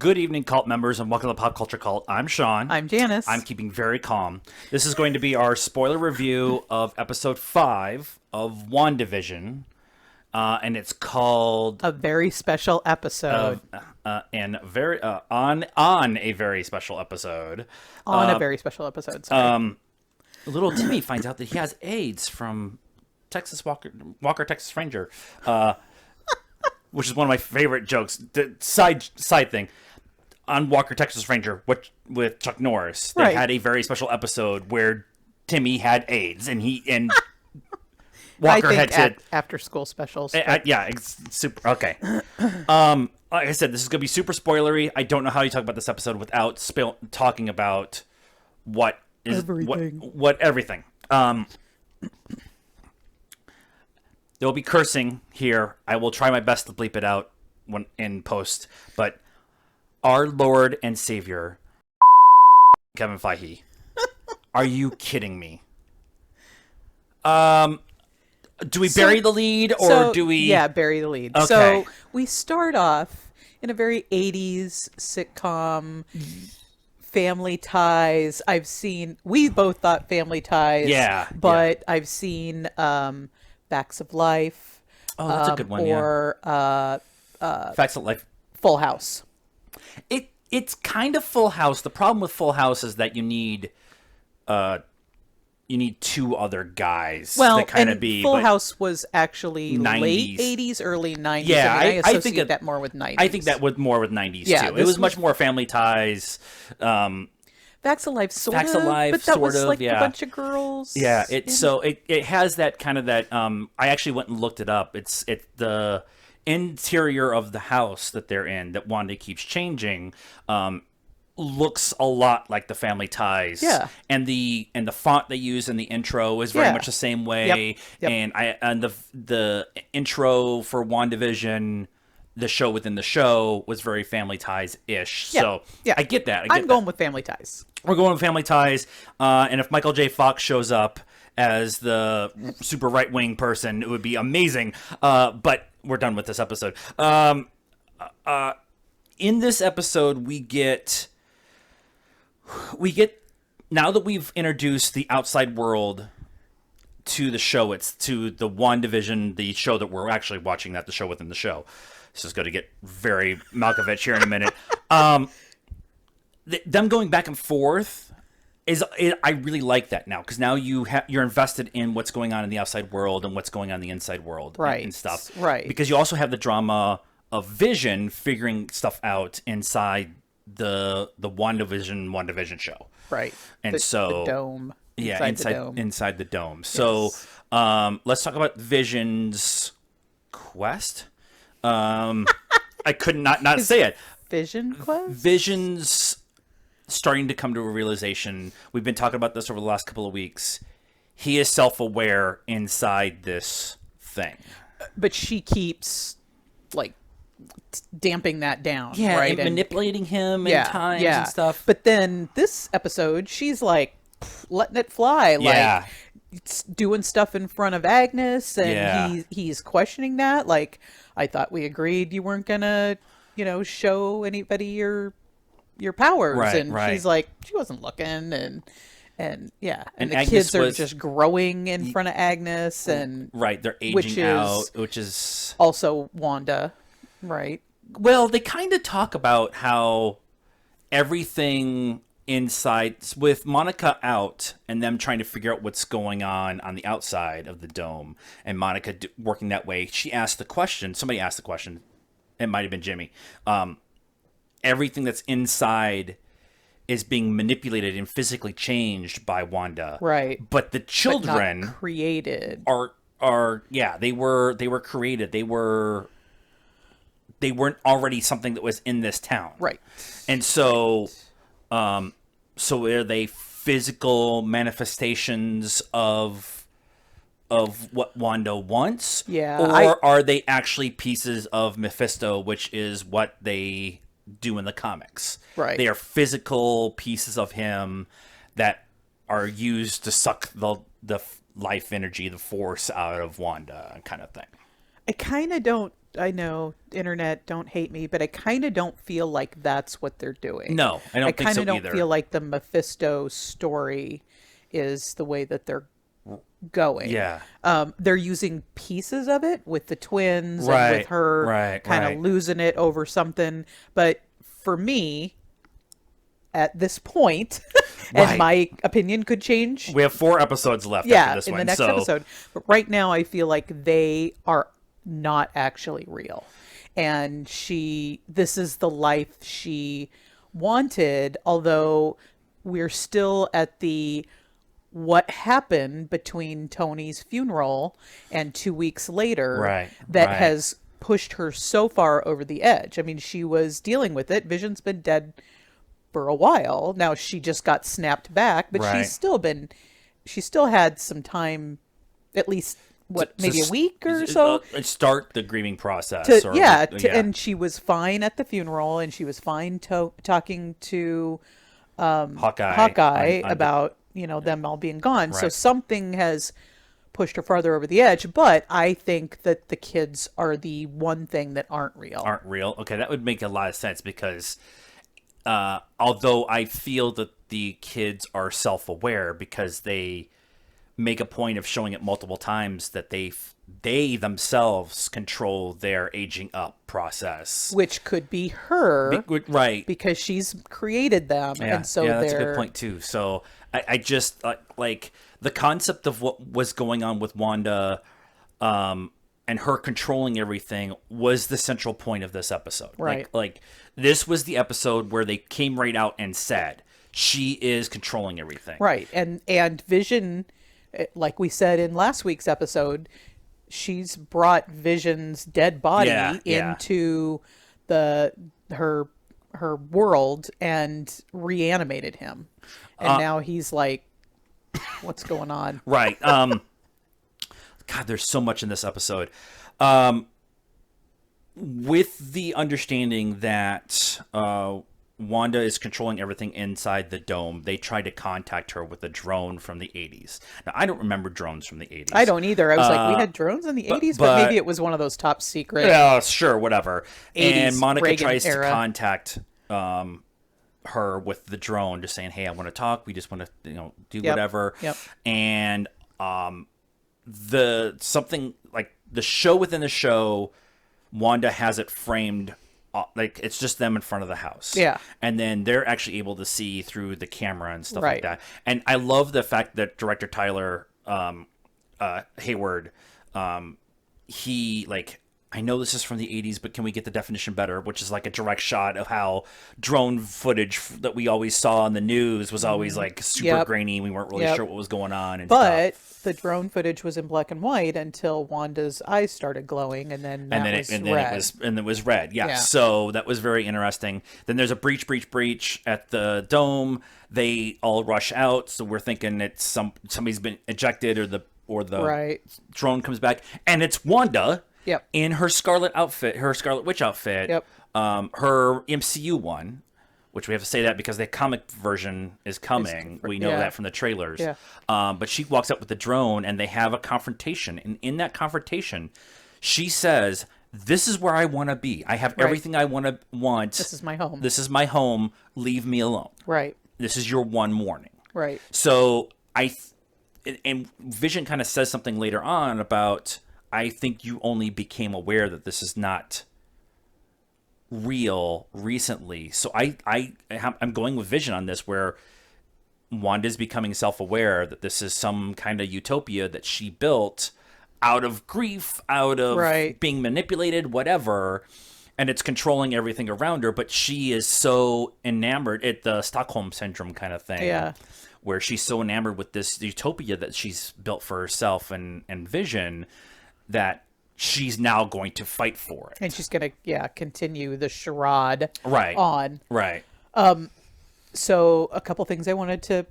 Good evening, cult members, and welcome to Pop Culture Cult. I'm Sean. I'm Janice. I'm keeping very calm. This is going to be our spoiler review of episode 5 of Wandavision, and it's called A very special episode. on a very special episode. On a very special episode. Sorry. Little Timmy finds out that he has AIDS from Walker Texas Ranger. Which is one of my favorite jokes. The side thing on Walker Texas Ranger with Chuck Norris. They had a very special episode where Timmy had AIDS, and Walker had to after school specials. yeah, it's super okay. Like I said, this is gonna be super spoilery. I don't know how you talk about this episode without talking about what is everything. There will be cursing here. I will try my best to bleep it out when in post. But our Lord and Savior, Kevin Feige, are you kidding me? Do we bury the lead or do we? Yeah, bury the lead. Okay. So we start off in a very 80s sitcom. Family Ties. We both thought Family Ties. Yeah. But I've seen Facts of Life. Oh, that's a good one. Or Facts of Life. Full House. It's kind of Full House. The problem with Full House is that you need two other guys. Well, to kind of and be. Full House was actually 90s. late 80s, early 90s. Yeah, I think that more with 90s. I think that was more with 90s Yeah, too. It was much more Family Ties. Facts of Life, Facts of Life, but that sort was of, like yeah. a bunch of girls. Yeah, it has that kind of that. I actually went and looked it up. It's the interior of the house that they're in that Wanda keeps changing. Looks a lot like the Family Ties. Yeah. And the font they use in the intro is very much the same way. Yep. And the intro for WandaVision, the show within the show, was very Family Ties-ish. Yeah. So I get that. I'm going with Family Ties. We're going with Family Ties. And if Michael J. Fox shows up as the super right-wing person, it would be amazing. But we're done with this episode. In this episode, we get now that we've introduced the outside world to the show, it's to the WandaVision, the show that we're actually watching, not the show within the show. This is going to get very Malkovich here in a minute. Them going back and forth I really like that now, because now you're invested in what's going on in the outside world and what's going on in the inside world, right, and stuff. Right. Because you also have the drama of Vision figuring stuff out inside the WandaVision show. Right. And the dome. Yeah, inside the dome. So let's talk about Vision's quest. I could not say it. Vision quest? Vision's starting to come to a realization. We've been talking about this over the last couple of weeks. He is self-aware inside this thing. But she keeps, like, damping that down. Yeah, right? and manipulating him in times and stuff. But then this episode, she's, like, letting it fly. Like, doing stuff in front of Agnes, and he's questioning that. Like, I thought we agreed you weren't going to, show anybody your powers. Right. She's like, she wasn't looking, and the Agnes kids are just growing in front of Agnes, and they're aging out, which is also Wanda, right? Well, they kind of talk about how everything inside, with Monica out and them trying to figure out what's going on the outside of the dome, and Monica working that way. She asked the question. Somebody asked the question. It might have been Jimmy. Everything that's inside is being manipulated and physically changed by Wanda. Right. But the children but not created are they were created. They weren't already something that was in this town. Right. And so so are they physical manifestations of what Wanda wants? Yeah. Or are they actually pieces of Mephisto, which is what they do in the comics? Right. They are physical pieces of him that are used to suck the life energy, the force out of Wanda, kind of thing. I kind of don't I know, internet, don't hate me, but I kind of don't feel like that's what they're doing. No, I don't think so kind of either. don't feel like the Mephisto story is the way that they're going. Yeah. They're using pieces of it with the twins and Right, with her right, kind of right. losing it over something. But for me, at this point, and Right. my opinion could change. We have 4 episodes left Yeah, after this in one. the next so episode. But right now, I feel like they are not actually real. And this is the life she wanted, although we're still at the what happened between Tony's funeral and 2 weeks later Right, that right. has pushed her so far over the edge. I mean, she was dealing with it. Vision's been dead for a while. Now she just got snapped back, but Right. she still had some time, at least maybe a week or so so start the grieving process. and she was fine at the funeral, and she was fine talking to Hawkeye on about them all being gone. So Right. something has pushed her farther over the edge, but I think that the kids are the one thing that aren't real. aren't real. Okay, that would make a lot of sense because although I feel that the kids are self-aware because they make a point of showing it multiple times that they themselves control their aging up process. Which could be her, Right. because she's created them, and so that's a they're good point too. So I just like the concept of what was going on with Wanda, and her controlling everything was the central point of this episode. Right. Like this was the episode where they came right out and said she is controlling everything. right, and Vision, like we said in last week's episode, she's brought Vision's dead body Yeah. into her world and reanimated him, and now he's like, what's going on? Right. God, there's so much in this episode. With the understanding that Wanda is controlling everything inside the dome, they tried to contact her with a drone from the 80s. Now, I don't remember drones from the 80s. I don't either. I was like, we had drones in the 80s, but maybe it was one of those top secret. Yeah, sure, whatever. 80s And Monica Reagan tries era. to contact her with the drone, just saying, "Hey, I want to talk. We just want to, do whatever." Yep. And something like the show within the show, Wanda has it framed like it's just them in front of the house. Yeah. And then they're actually able to see through the camera and stuff Right. like that. And I love the fact that director Tyler Hayward, he I know this is from the 80s, but can we get the definition better? Which is like a direct shot of how drone footage that we always saw on the news was always like super Yep. grainy. We weren't really Yep. sure what was going on and But stuff. the drone footage was in black and white until Wanda's eyes started glowing, and then And then it was red. Yeah. Yeah. So that was very interesting. Then there's a breach at the dome. They all rush out. So we're thinking it's somebody's been ejected or the Right. drone comes back, and it's Wanda. Yep. In her Scarlet Witch outfit. Yep. Her MCU one, which we have to say that because the comic version is coming. We know yeah. that from the trailers. Yeah. But she walks up with the drone, and they have a confrontation. And in that confrontation, she says, "This is where I want to be. I have everything I want. This is my home. This is my home. Leave me alone. Right. This is your one warning." Right. So and Vision kind of says something later on about, I think you only became aware that this is not real recently. So I'm going with Vision on this, where Wanda's becoming self-aware that this is some kind of utopia that she built out of grief, out of Right. being manipulated, whatever, and it's controlling everything around her. But she is so enamored, the Stockholm syndrome kind of thing. Yeah. Where she's so enamored with this utopia that she's built for herself and Vision, that she's now going to fight for it. And she's going to, continue the charade Right. on. Right. So a couple things I wanted to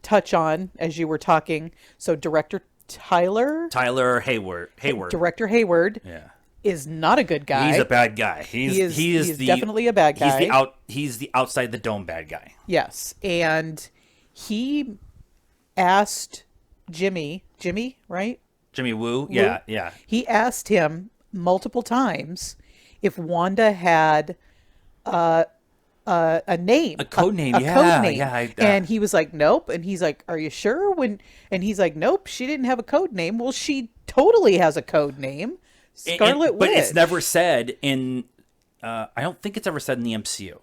touch on as you were talking. So director Tyler Hayward. Director Hayward Yeah. is not a good guy. He's a bad guy. He is definitely a bad guy. He's the outside the dome bad guy. Yes. And he asked Jimmy, right? Jimmy Woo. Yeah, yeah. He asked him multiple times if Wanda had a name, A code name, a yeah, code name. yeah. And he was like, nope. And he's like, are you sure? And he's like, nope, she didn't have a code name. Well, she totally has a code name, Scarlet but Witch. it's never said in. I don't think it's ever said in the MCU.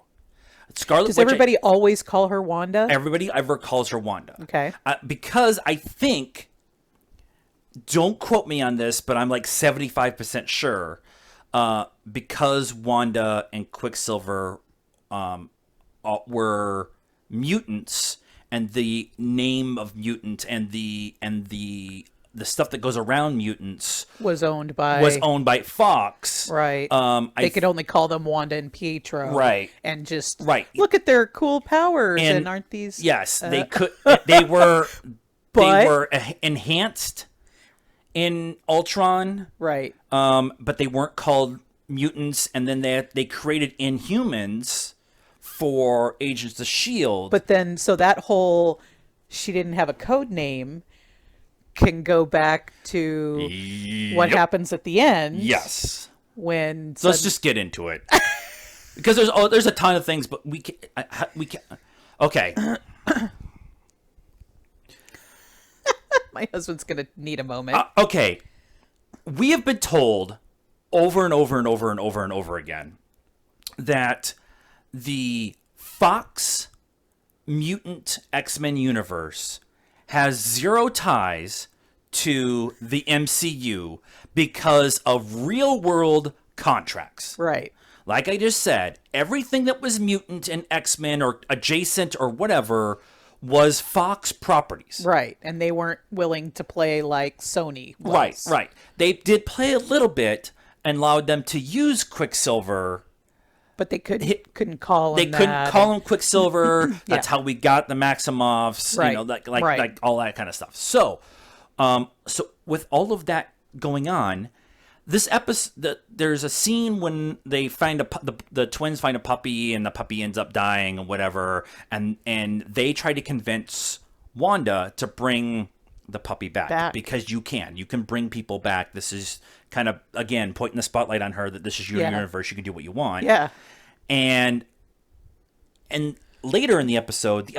Scarlet Does Witch. everybody always call her Wanda? Everybody ever calls her Wanda. Okay. Because I think. Don't quote me on this, but I'm like 75% sure. Because Wanda and Quicksilver were mutants, and the name of mutant and the stuff that goes around mutants was owned by Fox. Right. They could only call them Wanda and Pietro. Right. And just right. look at their cool powers, and aren't these? Yes, they could. They were. They were enhanced in Ultron. Right. But they weren't called mutants, and then they created Inhumans for Agents of S.H.I.E.L.D. But then, so that whole she didn't have a code name can go back to what happens at the end. Yes. When so let's just get into it. Because there's a ton of things, but we can okay. My husband's gonna need a moment. Okay. We have been told over and over and over and over and over again that the Fox mutant X-Men universe has zero ties to the MCU because of real-world contracts. Right. Like I just said, everything that was mutant and X-Men or adjacent or whatever was Fox properties. Right. And they weren't willing to play like Sony was. Right. They did play a little bit and allowed them to use Quicksilver. But they couldn't call him They couldn't call him Quicksilver. That's how we got the Maximoffs, right. like all that kind of stuff. So with all of that going on, this episode, there's a scene when they find the twins find a puppy, and the puppy ends up dying or whatever, and they try to convince Wanda to bring the puppy back. Because you can bring people back. This is kind of, again, pointing the spotlight on her that this is your universe. You can do what you want. Yeah. And later in the episode, the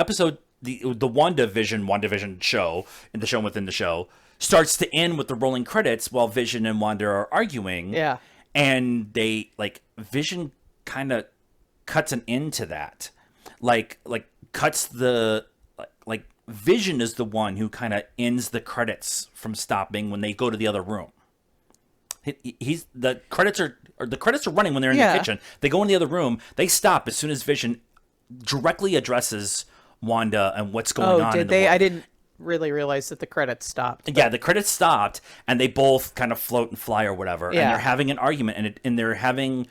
Wandavision show, in the show within the show, starts to end with the rolling credits while Vision and Wanda are arguing. Yeah. And Vision kind of cuts an end to that. Cuts the Vision is the one who kind of ends the credits from stopping when they go to the other room. The credits are running when they're in the kitchen. They go in the other room. They stop as soon as Vision directly addresses Wanda and what's going on. Oh, did they? I didn't really realize that the credits stopped. But... Yeah, the credits stopped, and they both kind of float and fly or whatever. Yeah. And they're having an argument, and they're having.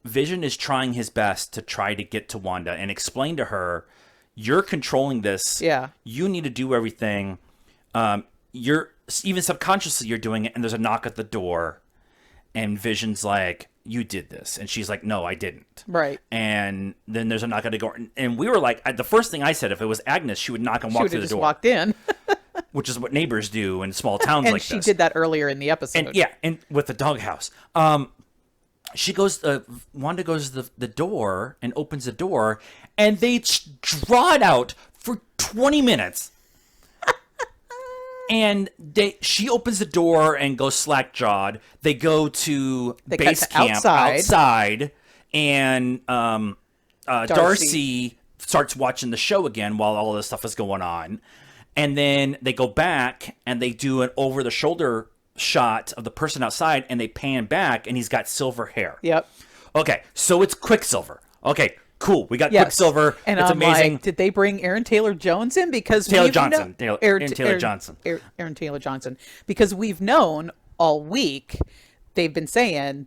Vision is trying his best to try to get to Wanda and explain to her, you're controlling this. Yeah. You need to do everything. You're even subconsciously you're doing it, and there's a knock at the door, and Vision's like, you did this, and she's like, no, I didn't. Right. And then there's a knock at the door, and we were like, the first thing I said, if it was Agnes, she would knock and walk through the door. Walked in. Which is what neighbors do in small towns like this. And she did that earlier in the episode. And with the doghouse. She goes, Wanda goes to the door and opens the door, and they draw it out for 20 minutes. And she opens the door and goes slack-jawed. They go to base camp outside, and Darcy starts watching the show again while all this stuff is going on. And then they go back, and they do an over-the-shoulder shot of the person outside, and they pan back, and he's got silver hair. Yep. Okay, so it's Quicksilver. Okay, cool. We got Quicksilver. And it's amazing. Did they bring Aaron Taylor Jones in? Because Aaron Taylor Johnson. Aaron Taylor Johnson. Because we've known all week, they've been saying,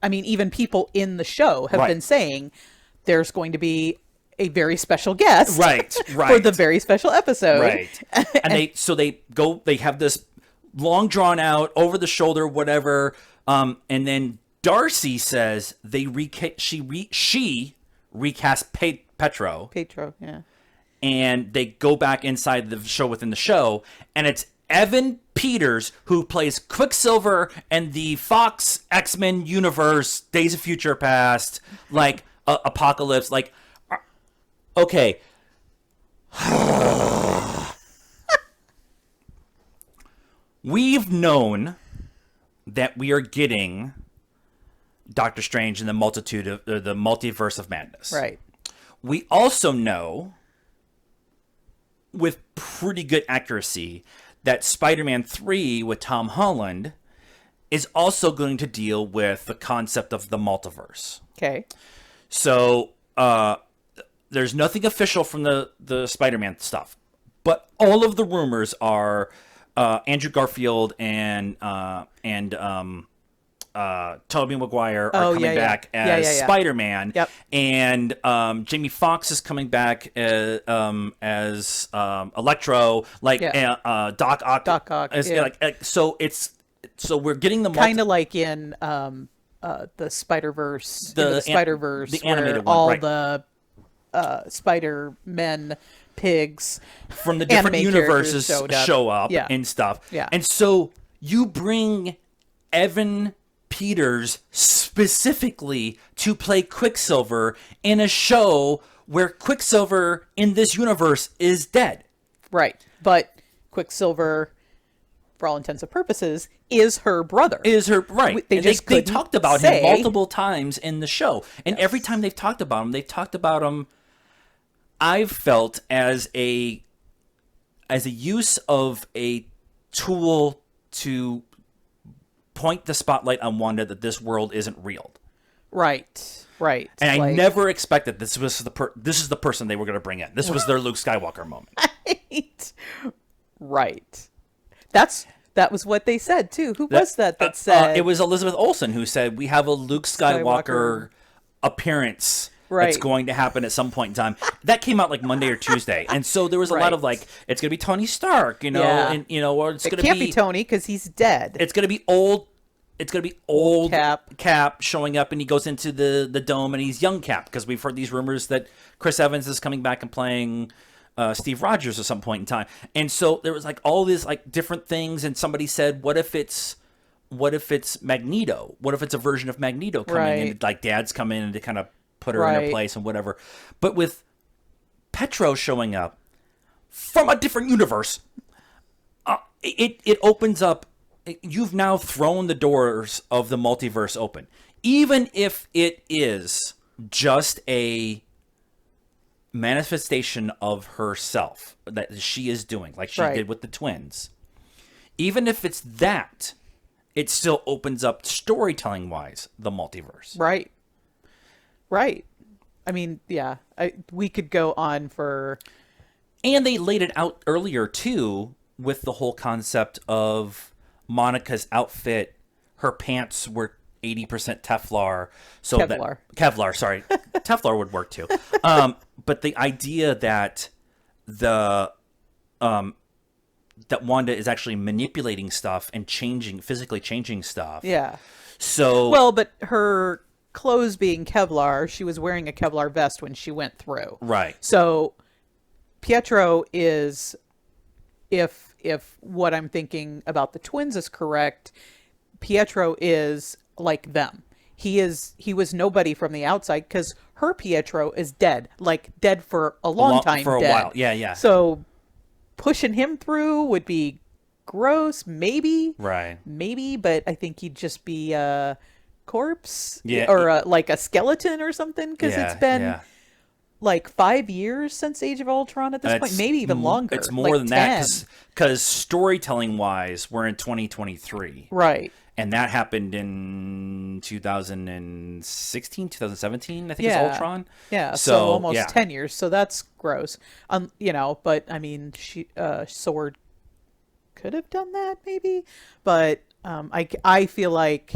I mean, even people in the show have been saying there's going to be a very special guest. Right. For the very special episode. Right. And they have this long drawn out, over the shoulder, whatever. And then Darcy says she recast Petro. Petro, yeah. And they go back inside the show within the show, and it's Evan Peters, who plays Quicksilver in the Fox X-Men universe, Days of Future Past, like Apocalypse, like, okay. We've known that we are getting Doctor Strange in the multiverse of madness. Right. We also know, with pretty good accuracy, that Spider-Man 3 with Tom Holland is also going to deal with the concept of the multiverse. Okay. So there's nothing official from the Spider-Man stuff, but all of the rumors are Andrew Garfield and Tobey Maguire are coming back as Spider-Man. Yep. And Jamie Foxx is coming back as Electro, like Doc Ock. Doc Ock. So we're getting the kind of like in the Spider-Verse, the Spider-Verse, the animated where one, all the Spider-Men pigs from the different universes show up yeah. and stuff. Yeah. And so you bring Evan Peters specifically to play Quicksilver in a show where Quicksilver in this universe is dead. Right. But Quicksilver, for all intents and purposes, is her brother. Right. They talked about him multiple times in the show. And every time they've talked about him, I've felt as a use of a tool to point the spotlight on Wanda that this world isn't real. Right. And I never expected this is the person they were going to bring in. This was their Luke Skywalker moment. Right. That was what they said too. Who was that said? It was Elizabeth Olsen who said we have a Luke Skywalker appearance. Right. That's going to happen at some point in time. That came out like Monday or Tuesday, and so there was a lot of like, it's going to be Tony Stark, and or it's going to be. It can't be Tony because he's dead. It's going to be old. It's going to be old Cap showing up, and he goes into the dome, and he's young Cap because we've heard these rumors that Chris Evans is coming back and playing Steve Rogers at some point in time, and so there was like all these like different things, and somebody said, what if it's Magneto? What if it's a version of Magneto coming in, and like dads come in to kind of put her in her place and whatever. But with Petro showing up from a different universe, it opens up. You've now thrown the doors of the multiverse open. Even if it is just a manifestation of herself that she is doing, like she did with the twins. Even if it's that, it still opens up storytelling-wise the multiverse. Right. I mean, yeah, we could go on for... And they laid it out earlier, too, with the whole concept of Monica's outfit. Her pants were 80% Teflon. So Kevlar, sorry. Teflon would work, too. But the idea that that Wanda is actually manipulating stuff and physically changing stuff. Yeah. So... Well, but her... clothes being Kevlar, she was wearing a Kevlar vest when she went through. Right. So Pietro is, if what I'm thinking about the twins is correct, Pietro is like them. He was nobody from the outside because her Pietro is dead, like dead for a long time. For a while. Yeah. So pushing him through would be gross, maybe. Right. Maybe, but I think he'd just be corpse or like a skeleton or something because it's been like 5 years since Age of Ultron at this point, maybe even longer. It's more than 10. That because storytelling wise we're in 2023, right? And that happened in 2016 2017 I think is Ultron. So almost 10 years, so that's gross. But I mean Sword could have done that maybe, but I feel like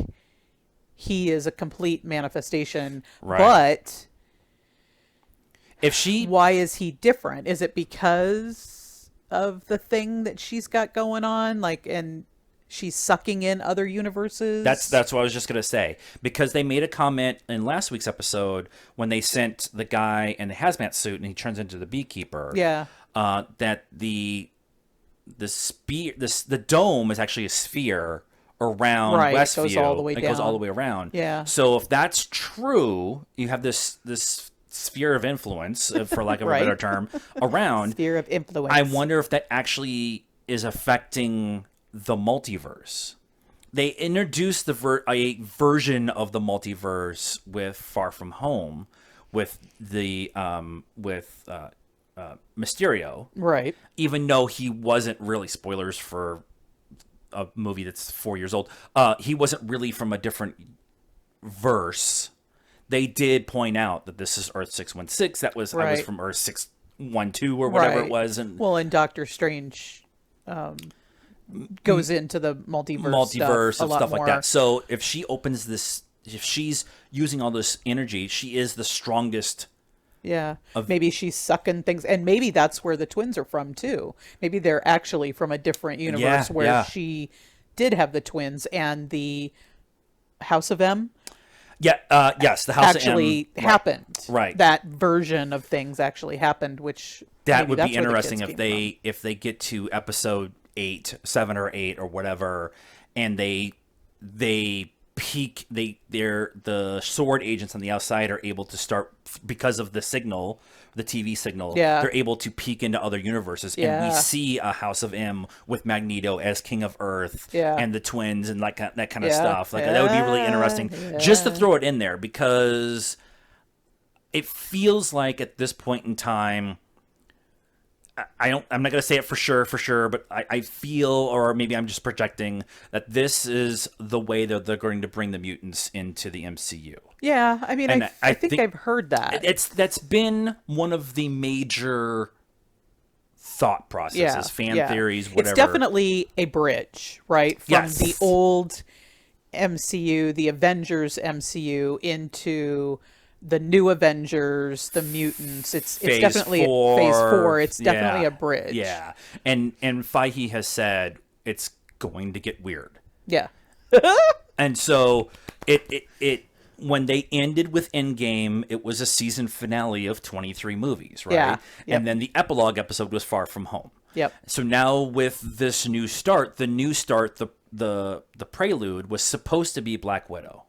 he is a complete manifestation. Right. But why is he different? Is it because of the thing that she's got going on? Like, and she's sucking in other universes? That's what I was just going to say. Because they made a comment in last week's episode when they sent the guy in the hazmat suit and he turns into the beekeeper. Yeah. That the the dome is actually a sphere around Westview. It goes all the way down. It goes all the way around. Yeah. So if that's true, you have this sphere of influence, for lack of a better term, around. Sphere of influence. I wonder if that actually is affecting the multiverse. They introduced a version of the multiverse with Far From Home, with the Mysterio, right? Even though he wasn't really, spoilers for a movie that's 4 years old, he wasn't really from a different verse. They did point out that this is Earth 616. That was I was from Earth 612 or whatever it was, and Doctor Strange goes into the multiverse stuff like that. So if she opens this, if she's using all this energy, she is the strongest. Yeah. Maybe she's sucking things, and maybe that's where the twins are from too. Maybe they're actually from a different universe where she did have the twins, and the House of M. Yeah. Yes, the House actually of M happened. Right. That version of things actually happened, which that would be interesting if they get to episode 7 or 8 or whatever, and they peak. The sword agents on the outside are able to start, because of the signal, the TV signal. Yeah. They're able to peek into other universes, and we see a House of M with Magneto as King of Earth, and the twins, and like that kind of stuff. Like that would be really interesting, just to throw it in there, because it feels like at this point in time, I'm not going to say it for sure, but I feel, or maybe I'm just projecting, that this is the way that they're going to bring the mutants into the MCU. Yeah, I mean, I think I've heard that. That's been one of the major thought processes, fan theories, whatever. It's definitely a bridge, right? From the old MCU, the Avengers MCU, into the new Avengers, the mutants. It's definitely phase 4. It's definitely a bridge. Yeah. And Feige has said it's going to get weird. Yeah. And so it when they ended with Endgame, it was a season finale of 23 movies, right? Yeah. Yep. And then the epilogue episode was Far From Home. Yep. So now with this new start, the prelude was supposed to be Black Widow.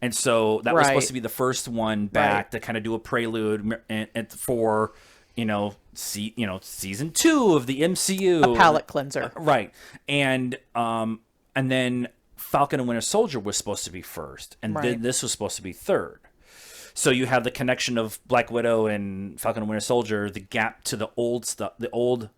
And so that was supposed to be the first one back to kind of do a prelude for, season 2 of the MCU. A palate cleanser. Right. And then Falcon and Winter Soldier was supposed to be first. And then this was supposed to be third. So you have the connection of Black Widow and Falcon and Winter Soldier, the gap to the old stuff, the old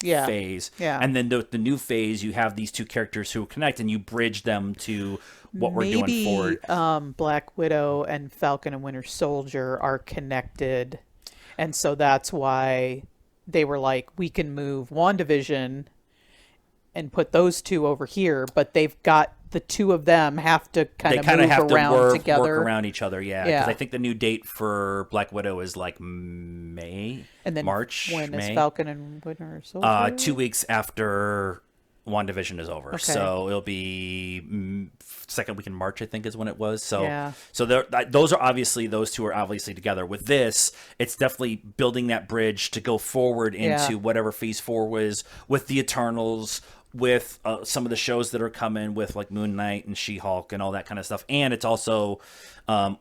phase. Yeah. And then the new phase, you have these two characters who connect, and you bridge them to what we're doing forward. Black Widow and Falcon and Winter Soldier are connected, and so that's why they were like, we can move WandaVision and put those two over here, but they've got the two of them have to kind of move around together. Work around each other, because I think the new date for Black Widow is like May, and then March. When is Falcon and Winter Soldier? 2 weeks after WandaVision is over, so it'll be second week in March, I think, is when it was. So, those two are obviously together. With this, it's definitely building that bridge to go forward into whatever Phase 4 was with the Eternals, with some of the shows that are coming, with like Moon Knight and She-Hulk and all that kind of stuff. And it's also,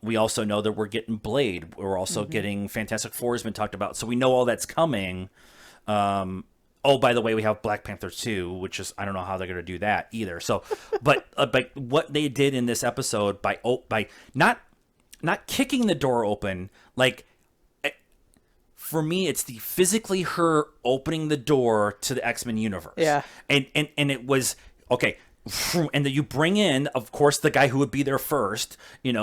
we also know that we're getting Blade. We're also getting Fantastic Four has been talked about, so we know all that's coming. Oh, by the way, we have Black Panther 2, which is, I don't know how they're going to do that either. So, but what they did in this episode by not kicking the door open, like, for me, it's the physically her opening the door to the X-Men universe. Yeah. And it was, okay, and then you bring in, of course, the guy who would be there first,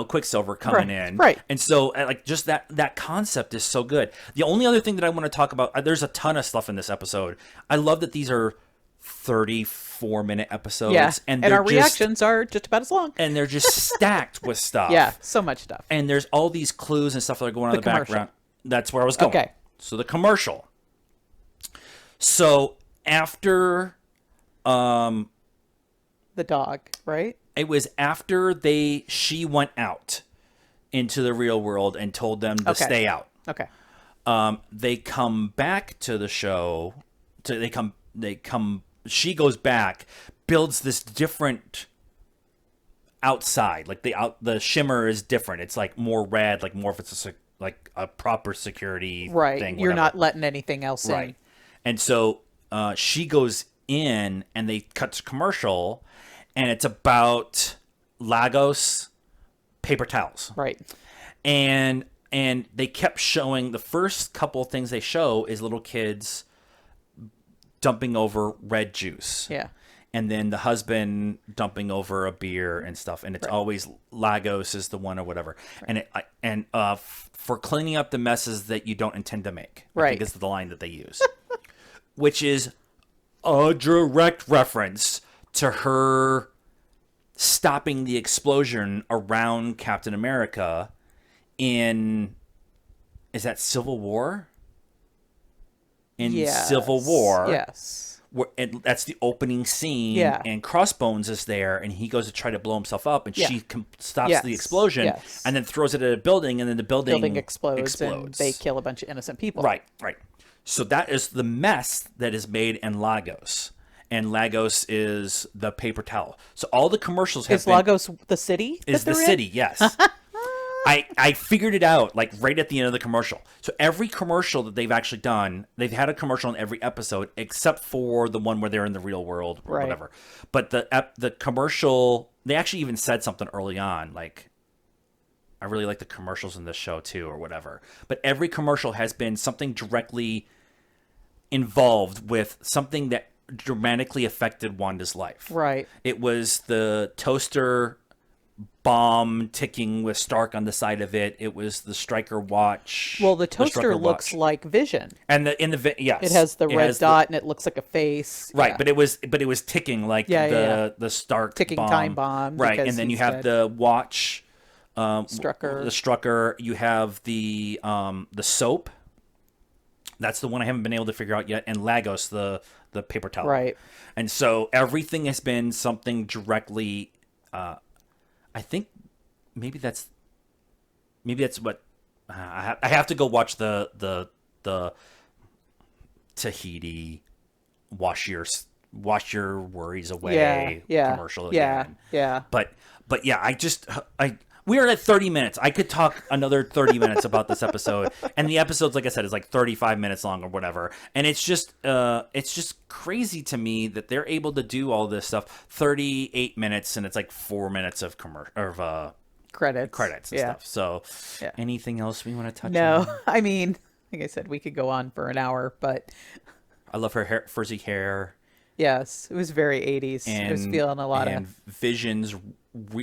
Quicksilver coming in. Right. And so, like, just that concept is so good. The only other thing that I want to talk about, there's a ton of stuff in this episode. I love that these are 34-minute episodes. Yeah, and our reactions are just about as long. And they're just stacked with stuff. Yeah, so much stuff. And there's all these clues and stuff that are going on in the background. That's where I was going. Okay. So the commercial. So after... the dog, right? It was after she went out into the real world and told them to stay out. Okay. They come back to the show. They come she goes back, builds this different outside. Like the shimmer is different. It's like more red, like more of it's like a proper security thing. You're whatever. not letting anything else in. And so she goes in, and they cut to commercial, and it's about Lagos paper towels. Right. And they kept showing, the first couple of things they show is little kids dumping over red juice. Yeah. And then the husband dumping over a beer and stuff. And it's always Lagos is the one or whatever. Right. For cleaning up the messes that you don't intend to make. I think is the line that they use. Which is a direct reference to her stopping the explosion around Captain America in, is that Civil War? In Civil War. Yes. And that's the opening scene. Yeah. And Crossbones is there, and he goes to try to blow himself up, and she stops the explosion and then throws it at a building, and then the building explodes. And they kill a bunch of innocent people. Right. So that is the mess that is made in Lagos. And Lagos is the paper towel. So all the commercials have been... Lagos the city? Is the city, yes. I figured it out, like, right at the end of the commercial. So every commercial that they've actually done, they've had a commercial in every episode, except for the one where they're in the real world or whatever. But the commercial... They actually even said something early on, like, I really like the commercials in this show, too, or whatever. But every commercial has been something directly involved with something that dramatically affected Wanda's life. Right. It was the toaster bomb ticking with Stark on the side of it. It was the Stryker watch. Well, the toaster looks like Vision. And yes, it has the red dot and it looks like a face. Right, but it was ticking like the Stark ticking bomb. Time bomb. Right, and then you have the watch, Strucker. The Strucker. You have the soap. That's the one I haven't been able to figure out yet. And Lagos, the paper towel. Right. And so everything has been something directly. I think maybe that's what I have to go watch the Tahiti wash your worries away commercial again. Yeah. But yeah, we are at 30 minutes. I could talk another 30 minutes about this episode. And the episode's, like I said, is like 35 minutes long or whatever. And it's just crazy to me that they're able to do all this stuff 38 minutes, and it's like 4 minutes of credits and stuff. So anything else we want to touch on? No, I mean, like I said, we could go on for an hour, but I love her frizzy hair. Yes, it was very 80s. I was feeling a lot of Vision's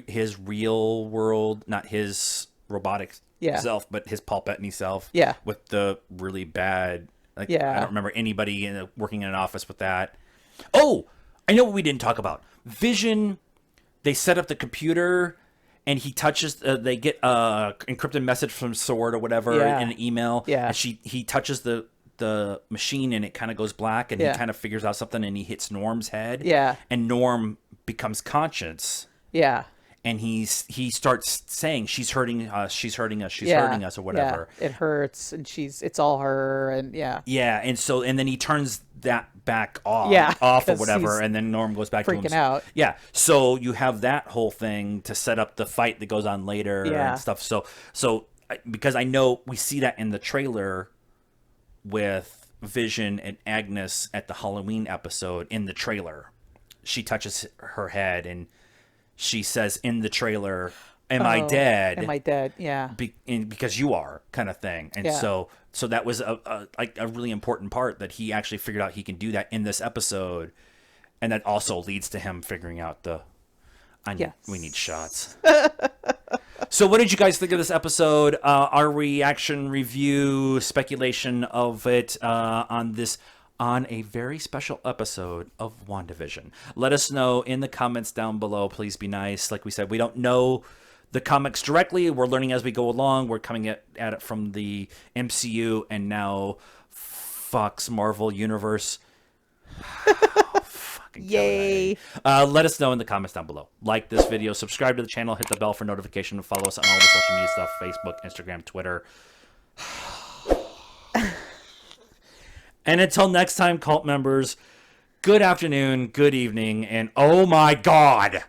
his real world, not his robotic self, but his Paul Bettany self. Yeah, with the really bad. I don't remember anybody working in an office with that. Oh, I know what we didn't talk about. Vision. They set up the computer, and he touches. They get a encrypted message from Sword or whatever in an email. Yeah, and he touches the machine, and it kind of goes black, and he kind of figures out something, and he hits Norm's head. Yeah, and Norm becomes conscious. Yeah. And he starts saying, she's hurting us, she's hurting us, or whatever. Yeah. It hurts, and it's all her, and Yeah, and then he turns that back off or whatever, and then Norm goes back to him. Freaking out. Yeah, so you have that whole thing to set up the fight that goes on later and stuff. So because I know we see that in the trailer with Vision and Agnes at the Halloween episode in the trailer. She touches her head, and she says in the trailer, "Am I dead? Am I dead?" Yeah. Because you are, kind of thing. And so that was a really important part that he actually figured out he can do that in this episode, and that also leads to him figuring out we need shots. So what did you guys think of this episode? Our reaction, review, speculation of it on a very special episode of WandaVision. Let us know in the comments down below. Please be nice. Like we said, we don't know the comics directly. We're learning as we go along. We're coming at it from the MCU and now Fox Marvel Universe. Yay. Let us know in the comments down below. Like this video, subscribe to the channel, hit the bell for notification, and follow us on all the social media stuff, Facebook, Instagram, Twitter. And until next time, cult members, good afternoon, good evening, and oh my god,